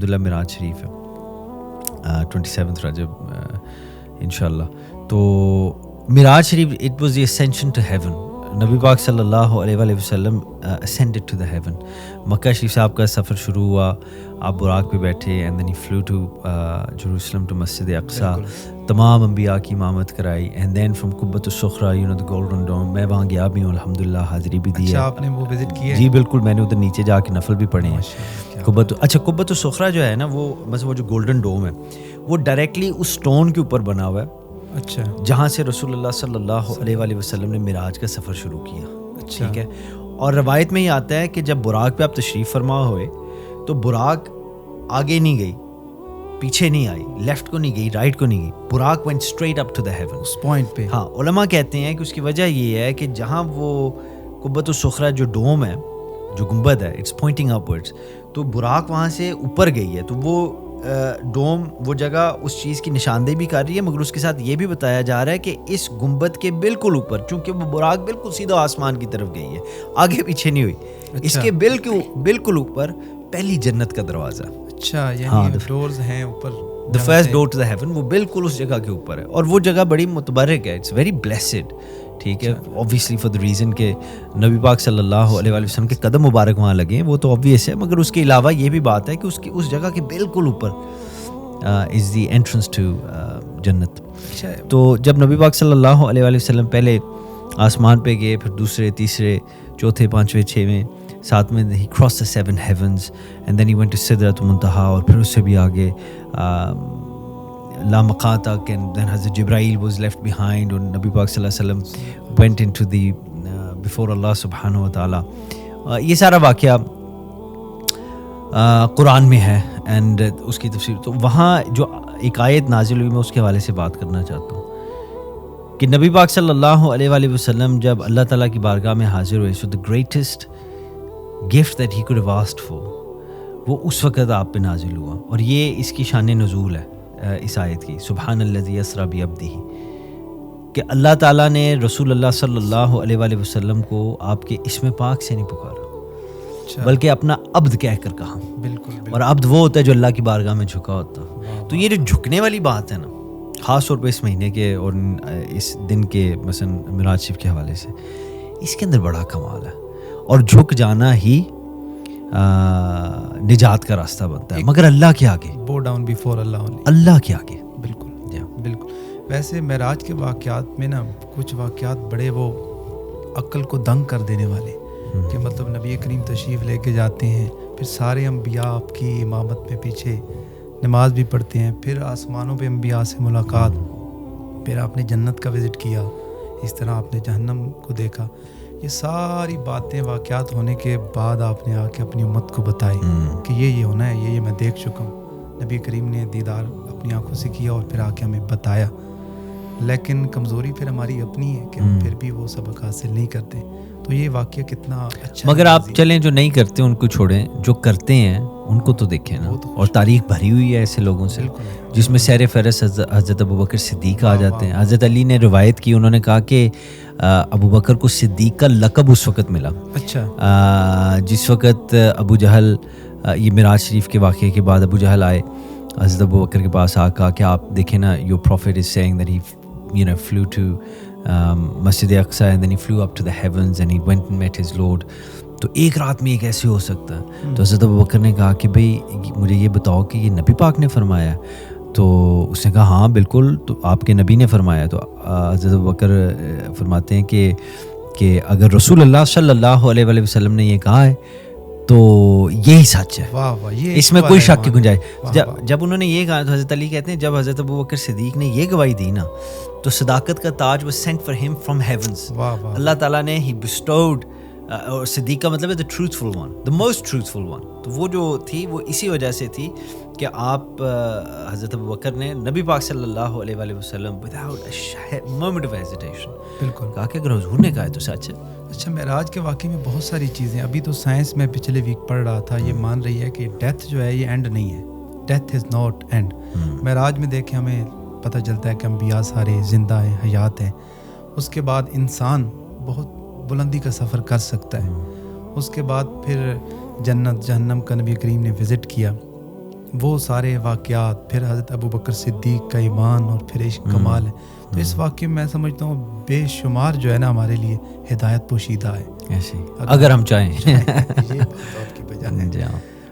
الحمدللہ معراج شریف ہے 27 رجب انشاءاللہ. تو معراج شریف it was the ascension to heaven. نبی پاک صلی اللہ علیہ وآلہ وسلم ascended to the heaven. مکہ شریف سے آپ کا سفر شروع ہوا, آپ براق پہ بیٹھے, and then he flew to Jerusalem to مسجد اقصیٰ, تمام انبیاء کی امامت کرائی, and then from قبۃ الصخرہ, you know the golden dome, میں وہاں گیا بھی ہوں الحمدللہ, حاضری بھی دی ہے. اچھا آپ نے وہ وزٹ کیا ہے؟ جی بالکل, میں نے ادھر نیچے جا کے نفل بھی پڑھے ہیں. قبۃ الصخرہ جو ہے نا, وہ مثلا وہ جو گولڈن ڈوم ہے وہ ڈائریکٹلی اس سٹون کے اوپر بنا ہوا ہے. اچھا, جہاں سے رسول اللہ صلی اللہ علیہ وآلہ وسلم نے معراج کا سفر شروع کیا. ٹھیک ہے. اور روایت میں یہ آتا ہے کہ جب براق پہ آپ تشریف فرما ہوئے تو براق آگے نہیں گئی, پیچھے نہیں آئی, لیفٹ کو نہیں گئی, رائٹ کو نہیں گئی, Buraq went straight up to the heaven, اس پوائنٹ پہ. ہاں, علماء کہتے ہیں کہ اس کی وجہ یہ ہے کہ جہاں وہ قبۃ الصخرہ جو ڈوم ہے, جو گنبد ہے, اٹس پوائنٹنگ اپورڈس, تو براق وہاں سے اوپر گئی ہے, تو وہ ڈوم وہ جگہ اس چیز کی نشاندہی بھی کر رہی ہے, مگر اس کے ساتھ یہ بھی بتایا جا رہا ہے کہ اس گنبد کے بالکل اوپر, چونکہ وہ براق بالکل سیدھا آسمان کی طرف گئی ہے, آگے پیچھے نہیں ہوئی, اس کے بالکل اوپر پہلی جنت کا دروازہ. اچھا, یعنی ڈورز ہیں اوپر, the first door to the heaven, وہ بالکل اس جگہ کے اوپر ہے, اور وہ جگہ بڑی متبرک ہے, اٹس ویری بلیسڈ. ٹھیک ہے, obviously for the reason کہ نبی پاک صلی اللہ علیہ وآلہ وسلم کے قدم مبارک وہاں لگے ہیں, وہ تو obvious ہے, مگر اس کے علاوہ یہ بھی بات ہے کہ اس جگہ کے بالکل اوپر is the entrance to جنت. تو جب نبی پاک صلی اللہ علیہ وآلہ وسلم پہلے آسمان پہ گئے, پھر دوسرے, تیسرے, چوتھے, پانچویں, چھویں, ساتویں, he crossed the 7 heavens and then he went to سدرۃ المنتہا, اور پھر اس سے بھی آگے لامقام تک, and then حضرت جبرائیل was left behind, اور نبی پاک صلی اللہ علیہ وسلم went into the before اللہ سبحانہ و تعالیٰ. یہ سارا واقعہ قرآن میں ہے اینڈ اس کی تفسیر. تو وہاں جو ایک آیت نازل ہوئی, میں اس کے حوالے سے بات کرنا چاہتا ہوں کہ نبی پاک صلی اللہ علیہ وآلہ وسلم جب اللہ تعالیٰ کی بارگاہ میں حاضر ہوئے, so the greatest gift that he could have asked for, وہ اس وقت آپ پہ نازل ہوا, اور یہ اس کی شان نزول ہے اس آیت کی, سبحان الذی اسری بعبدہ, کہ اللہ تعالیٰ نے رسول اللہ صلی اللہ علیہ وآلہ وسلم کو آپ کے اسم پاک سے نہیں پکارا, بلکہ اپنا عبد کہہ کر کہا. بالکل. اور عبد وہ ہوتا ہے جو اللہ کی بارگاہ میں جھکا ہوتا. تو یہ جو جھکنے والی بات ہے نا, خاص طور پہ اس مہینے کے اور اس دن کے مثلا معراج شریف کے حوالے سے, اس کے اندر بڑا کمال ہے, اور جھک جانا ہی نجات کا راستہ بنتا ہے, مگر اللہ کے آگے, بو ڈاؤن بیفور اللہ کے آگے. بالکل بالکل. ویسے معراج کے واقعات میں نا کچھ واقعات بڑے وہ عقل کو دنگ کر دینے والے, کہ مطلب نبی کریم تشریف لے کے جاتے ہیں, پھر سارے انبیاء آپ کی امامت میں پیچھے نماز بھی پڑھتے ہیں, پھر آسمانوں پہ انبیاء سے ملاقات, پھر آپ نے جنت کا وزٹ کیا, اس طرح آپ نے جہنم کو دیکھا. یہ ساری باتیں واقعات ہونے کے بعد آپ نے آ کے اپنی امت کو بتائی کہ یہ ہونا ہے, یہ میں دیکھ چکا ہوں. نبی کریم نے دیدار اپنی آنکھوں سے کیا اور پھر آ کے ہمیں بتایا, لیکن کمزوری پھر ہماری اپنی ہے کہ ہم پھر بھی وہ سبق حاصل نہیں کرتے. تو یہ واقعہ کتنا اچھا. مگر آپ چلیں, جو نہیں کرتے ان کو چھوڑیں, جو کرتے ہیں ان کو تو دیکھیں نا, اور تاریخ بھری ہوئی ہے ایسے لوگوں سے, جس میں سیر فہرست حضرت ابوبکر صدیق آ جاتے ہیں. حضرت علی نے روایت کی, انہوں نے کہا کہ ابوبکر کو صدیق کا لقب اس وقت ملا, اچھا, جس وقت ابو جہل, یہ معراج شریف کے واقعے کے بعد ابو جہل آئے حضرت ابوبکر کے پاس, آ کہا کہ آپ دیکھیں نا, your prophet is saying that he flew to Masjid Aqsa and then he flew up to the heavens and he went and met his Lord. تو ایک رات میں یہ کیسے ہو سکتا ہے؟ تو حضرت ابوبکر نے کہا کہ بھئی مجھے یہ بتاؤ کہ یہ نبی پاک نے فرمایا. تو اس نے کہا ہاں بالکل, تو آپ کے نبی نے فرمایا. تو حضرت ابوبکر فرماتے ہیں کہ اگر رسول اللہ صلی اللہ علیہ وآلہ وسلم نے یہ کہا ہے تو یہی سچ ہے, اس میں کوئی شک کی گنجائش. جب انہوں نے یہ کہا تو حضرت علی کہتے ہیں جب حضرت ابوبکر صدیق نے یہ گواہی دی نا, تو صداقت کا تاج was sent for him from heavens. اللہ تعالیٰ نے he bestowed, اور صدیق کا مطلب ہے the truthful one, the most truthful one. تو وہ جو تھی وہ اسی وجہ سے تھی کہ آپ حضرت ابوبکر نے نبی پاک صلی اللہ علیہ وآلہ وسلم without a moment of hesitation بالکل کہا کہ اگر حضور نے کہا ہے تو سچ ہے. اچھا, معراج کے واقعے میں بہت ساری چیزیں, ابھی تو سائنس میں پچھلے ویک پڑھ رہا تھا, یہ مان رہی ہے کہ ڈیتھ جو ہے یہ اینڈ نہیں ہے, ڈیتھ از ناٹ اینڈ. معراج میں دیکھیں ہمیں پتہ چلتا ہے کہ انبیاء سارے زندہ ہیں, حیات ہیں. اس کے بعد انسان بہت بلندی کا سفر کر سکتا ہے. اس کے بعد پھر جنت جہنم کا نبی کریم نے وزٹ کیا, وہ سارے واقعات، پھر حضرت ابو بکر صدیق کا ایمان اور پھر عشق کمال ہے. تو اس واقعے میں سمجھتا ہوں بے شمار جو ہے نا ہمارے لیے ہدایت پوشیدہ ہے، ایسے اگر ہم چاہیں. یہ بات آپ کی بجا ہے.